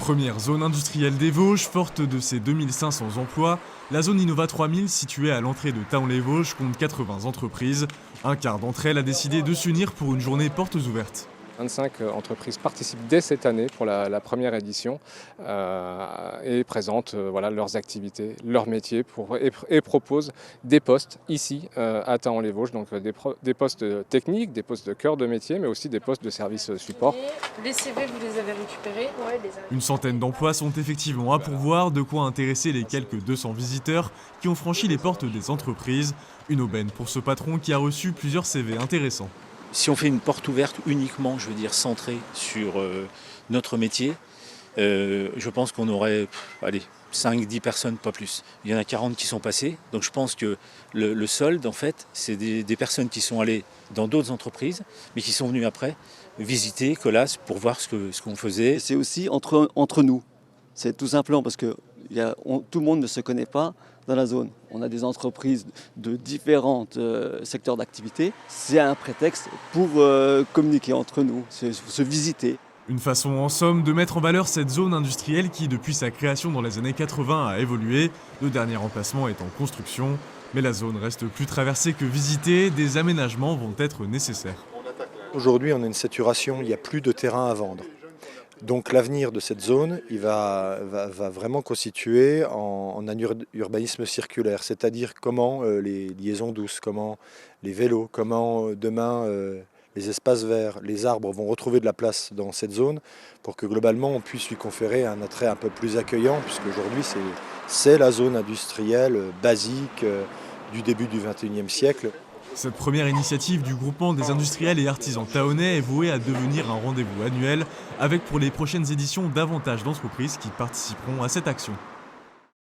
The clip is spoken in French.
Première zone industrielle des Vosges, forte de ses 2500 emplois, la zone Innova 3000 située à l'entrée de Thaon-les-Vosges compte 80 entreprises. Un quart d'entre elles a décidé de s'unir pour une journée portes ouvertes. 25 entreprises participent dès cette année pour la première édition et présentent leurs activités, leurs métiers et proposent des postes ici à Thaon-les-Vosges, donc des postes techniques, des postes de cœur de métier, mais aussi des postes de service support. Les CV, vous les avez récupérés? Ouais, Une centaine d'emplois sont effectivement à pourvoir, de quoi intéresser les quelques 200 visiteurs qui ont franchi les portes des entreprises. Une aubaine pour ce patron qui a reçu plusieurs CV intéressants. Si on fait une porte ouverte uniquement, je veux dire centrée sur notre métier, je pense qu'on aurait 5-10 personnes, pas plus. Il y en a 40 qui sont passées, donc je pense que le solde, en fait, c'est des personnes qui sont allées dans d'autres entreprises, mais qui sont venues après visiter Colas pour voir ce qu'on faisait. C'est aussi entre nous, c'est tout simplement parce que tout le monde ne se connaît pas dans la zone. On a des entreprises de différents secteurs d'activité. C'est un prétexte pour communiquer entre nous, se visiter. Une façon en somme de mettre en valeur cette zone industrielle qui, depuis sa création dans les années 80, a évolué. Le dernier emplacement est en construction, mais la zone reste plus traversée que visitée. Des aménagements vont être nécessaires. Aujourd'hui, on a une saturation, il n'y a plus de terrain à vendre. Donc l'avenir de cette zone, il va vraiment constituer en un urbanisme circulaire, c'est-à-dire comment les liaisons douces, comment les vélos, comment demain les espaces verts, les arbres vont retrouver de la place dans cette zone pour que globalement on puisse lui conférer un attrait un peu plus accueillant, puisque aujourd'hui c'est la zone industrielle basique du début du XXIe siècle. Cette première initiative du groupement des industriels et artisans tahonnais est vouée à devenir un rendez-vous annuel, avec pour les prochaines éditions davantage d'entreprises qui participeront à cette action.